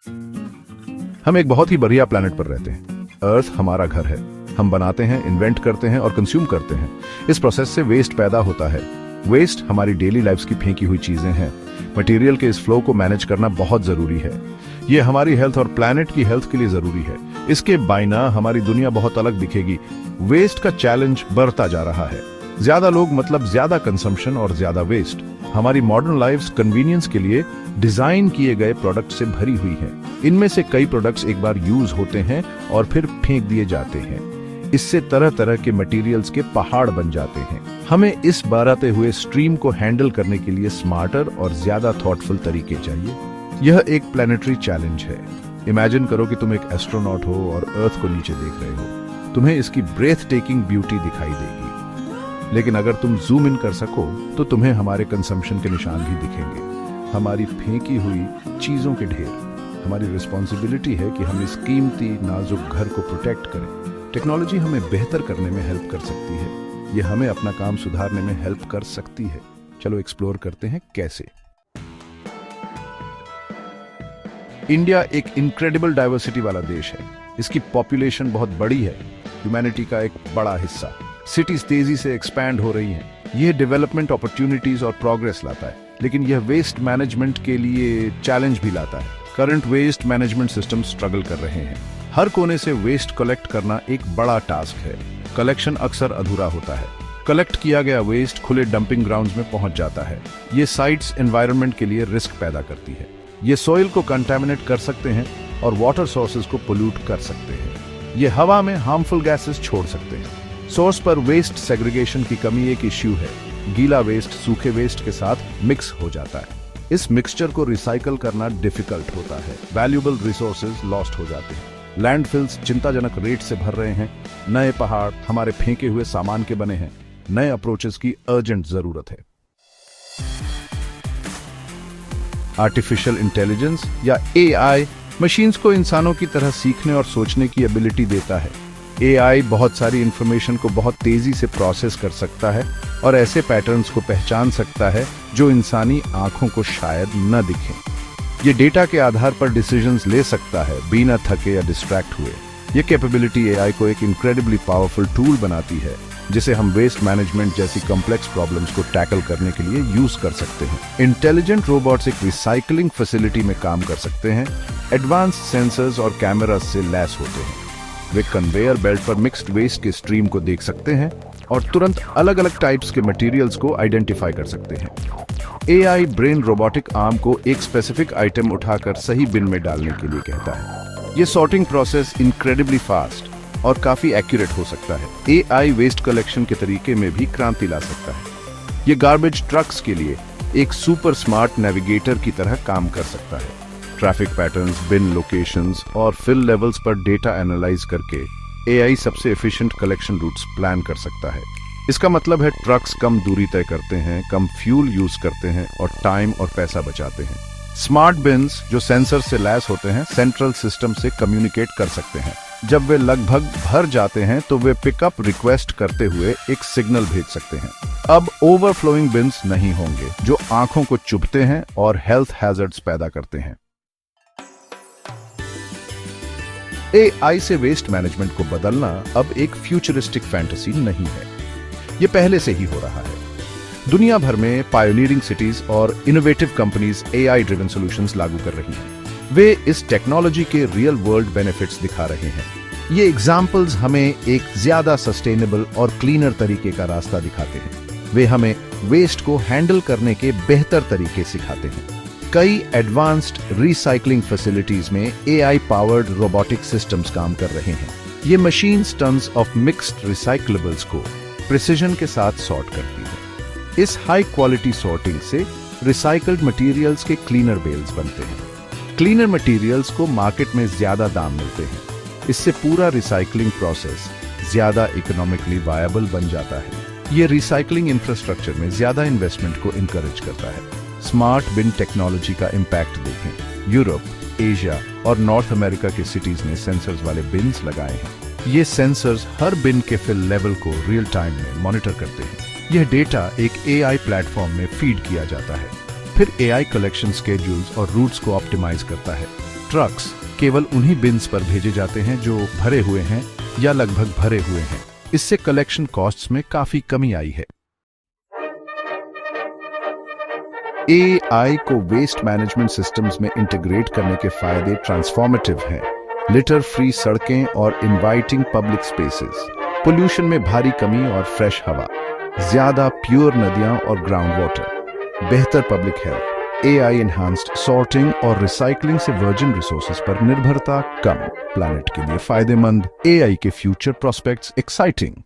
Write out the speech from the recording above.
हम एक बहुत ही बढ़िया प्लेनेट पर रहते हैं। अर्थ हमारा घर है। हम बनाते हैं, इन्वेंट करते हैं और कंज्यूम करते हैं। इस प्रोसेस से वेस्ट पैदा होता है। वेस्ट हमारी डेली लाइफ्स की फेंकी हुई चीजें हैं। मटेरियल के इस फ्लो को मैनेज करना बहुत जरूरी है। ये हमारी हेल्थ और प्लेनेट की हेल्थ के लिए जरूरी है। इसके बाइना हमारी दुनिया बहुत अलग दिखेगी। वेस्ट का चैलेंज बढ़ता जा रहा है। ज्यादा लोग मतलब ज्यादा कंजम्पशन और ज्यादा वेस्ट। हमारी मॉडर्न लाइफ्स कन्वीनियंस के लिए डिजाइन किए गए प्रोडक्ट से भरी हुई है। इनमें से कई प्रोडक्ट्स एक बार यूज होते हैं और फिर फेंक दिए जाते हैं। इससे तरह तरह के मटेरियल्स के पहाड़ बन जाते हैं। हमें इस बढ़ते हुए स्ट्रीम को हैंडल करने के लिए स्मार्टर और ज्यादा थॉटफुल तरीके चाहिए। यह एक प्लैनेटरी चैलेंज है। इमेजिन करो कि तुम एक एस्ट्रोनॉट हो और अर्थ को नीचे देख रहे हो। तुम्हें इसकी ब्रेथ टेकिंग ब्यूटी दिखाई देगी, लेकिन अगर तुम जूम इन कर सको तो तुम्हें हमारे कंजम्पशन के निशान भी दिखेंगे, हमारी फेंकी हुई चीजों के ढेर। हमारी रिस्पॉन्सिबिलिटी है कि हम इस कीमती नाजुक घर को प्रोटेक्ट करें। टेक्नोलॉजी हमें बेहतर करने में हेल्प कर सकती है। यह हमें अपना काम सुधारने में हेल्प कर सकती है। चलो एक्सप्लोर करते हैं कैसे। इंडिया एक इनक्रेडिबल डाइवर्सिटी वाला देश है। इसकी पॉपुलेशन बहुत बड़ी है, ह्यूमैनिटी का एक बड़ा हिस्सा। सिटीज तेजी से एक्सपैंड हो रही हैं। यह डेवलपमेंट अपॉर्चुनिटीज और प्रोग्रेस लाता है, लेकिन यह वेस्ट मैनेजमेंट के लिए चैलेंज भी लाता है। Current waste management system struggle कर रहे हैं। हर कोने से वेस्ट कलेक्ट करना एक बड़ा टास्क है। कलेक्शन अक्सर अधूरा होता है। कलेक्ट किया गया वेस्ट खुले डंपिंग ग्राउंड्स में पहुंच जाता है। ये साइट्स एनवायरनमेंट के लिए रिस्क पैदा करती है। ये सॉइल को कंटामिनेट कर सकते हैं और वाटर सोर्सेज को पोल्यूट कर सकते हैं। ये हवा में हार्मफुल गैसेस छोड़ सकते हैं। सोर्स पर वेस्ट सेग्रीगेशन की कमी एक इश्यू है। गीला वेस्ट सूखे वेस्ट के साथ मिक्स हो जाता है। इस मिक्सचर को रिसाइकल करना डिफिकल्ट होता है। वैल्यूएबल रिसोर्सेज लॉस्ट हो जाते हैं। लैंडफिल्स चिंताजनक रेट से भर रहे हैं। नए पहाड़ हमारे फेंके हुए सामान के बने हैं। नए अप्रोचेस की अर्जेंट जरूरत है। आर्टिफिशियल इंटेलिजेंस या एआई मशीन्स को इंसानों की तरह सीखने और सोचने की एबिलिटी देता है। एआई बहुत सारी इंफॉर्मेशन को बहुत तेजी से प्रोसेस कर सकता है और ऐसे पैटर्न्स को पहचान सकता है जो इंसानी आंखों को शायद न दिखें। ये डेटा के आधार पर डिसीजंस ले सकता है, बिना थके या डिस्ट्रैक्ट हुए। ये कैपेबिलिटी एआई को एक इनक्रेडिबली पावरफुल टूल बनाती है, जिसे हम वेस्ट मैनेजमेंट जैसी कॉम्प्लेक्स प्रॉब्लम्स को टैकल करने के लिए यूज कर सकते हैं। इंटेलिजेंट रोबोट्स एक रिसाइकलिंग फैसिलिटी में काम कर सकते हैं। एडवांस सेंसर्स और कैमरास से लैस होते हैं। वे कन्वेयर बेल्ट पर मिक्स्ड वेस्ट के स्ट्रीम को देख सकते हैं और तुरंत अलग अलग टाइप्स के मटेरियल्स को आइडेंटिफाई कर सकते हैं। एआई ब्रेन रोबोटिक आर्म को एक स्पेसिफिक आइटम उठाकर सही बिन में डालने के लिए कहता है। यह सॉर्टिंग प्रोसेस इनक्रेडिबली फास्ट और काफी एक्यूरेट हो सकता है। एआई वेस्ट कलेक्शन के तरीके में भी क्रांति ला सकता है। यह गार्बेज ट्रक्स के लिए एक सुपर स्मार्ट नेविगेटर की तरह काम कर सकता है। ट्रैफिक पैटर्न्स, बिन लोकेशंस और फिल लेवल्स पर डेटा एनालाइज करके एआई सबसे एफिशिएंट कलेक्शन रूट्स प्लान कर सकता है। इसका मतलब है ट्रक्स कम दूरी तय करते हैं, कम फ्यूल यूज करते हैं और टाइम और पैसा बचाते हैं। स्मार्ट बिन्स जो सेंसर से लैस होते हैं सेंट्रल सिस्टम से कम्युनिकेट कर सकते हैं। जब वे लगभग भर जाते हैं तो वे पिकअप रिक्वेस्ट करते हुए एक सिग्नल भेज सकते हैं। अब ओवरफ्लोइंग बिन्स नहीं होंगे जो आंखों को चुभते हैं और हेल्थ हैजर्ड्स पैदा करते हैं। एआई से वेस्ट मैनेजमेंट को बदलना अब एक फ्यूचरिस्टिक फैंटेसी नहीं है। यह पहले से ही हो रहा है। दुनिया भर में पायोनियरिंग सिटीज और innovative companies AI driven solutions लागू कर रही हैं। वे इस टेक्नोलॉजी के रियल वर्ल्ड बेनिफिट्स दिखा रहे हैं। ये एग्जाम्पल्स हमें एक ज्यादा सस्टेनेबल और क्लीनर तरीके का रास्ता दिखाते हैं। वे हमें वेस्ट को हैंडल करने के बेहतर तरीके सिखाते हैं। कई एडवांस्ड रिसाइकलिंग फैसिलिटीज में एआई पावर्ड रोबोटिक सिस्टम्स काम कर रहे हैं। ये मशीन्स टन्स ऑफ मिक्स्ड रिसाइक्लेबल्स को प्रिसिजन के साथ सॉर्ट करती है। इस हाई क्वालिटी सॉर्टिंग से रिसाइकल्ड मटेरियल्स के क्लीनर बेल्स बनते हैं। क्लीनर मटेरियल्स को मार्केट में ज्यादा दाम मिलते हैं। इससे पूरा रिसाइकलिंग प्रोसेस ज्यादा इकोनॉमिकली वायबल बन जाता है। ये रिसाइकलिंग इंफ्रास्ट्रक्चर में ज्यादा इन्वेस्टमेंट को इनकरेज करता है। स्मार्ट बिन टेक्नोलॉजी का इम्पैक्ट देखें। यूरोप, एशिया और नॉर्थ अमेरिका के सिटीज ने सेंसर्स वाले बिन्स लगाए हैं। ये सेंसर्स हर बिन के फिल लेवल को रियल टाइम में मॉनिटर करते हैं। यह डेटा एक एआई प्लेटफॉर्म में फीड किया जाता है। फिर एआई कलेक्शन स्केड्यूल्स और रूट्स को ऑप्टिमाइज करता है। ट्रक्स केवल उन्हीं बिन्स पर भेजे जाते हैं जो भरे हुए हैं या लगभग भरे हुए हैं। इससे कलेक्शन कॉस्ट्स में काफी कमी आई है। एआई को वेस्ट मैनेजमेंट सिस्टम्स में इंटीग्रेट करने के फायदे ट्रांसफॉर्मेटिव हैं। लिटर फ्री सड़कें और इनवाइटिंग पब्लिक स्पेसेस, पोल्यूशन में भारी कमी और फ्रेश हवा, ज्यादा प्योर नदियां और ग्राउंड वाटर, बेहतर public health, AI enhanced sorting और रिसाइकलिंग से वर्जिन रिसोर्सेज पर निर्भरता कम, प्लैनेट के लिए फायदेमंद, एआई के फ्यूचर प्रोस्पेक्ट्स एक्साइटिंग।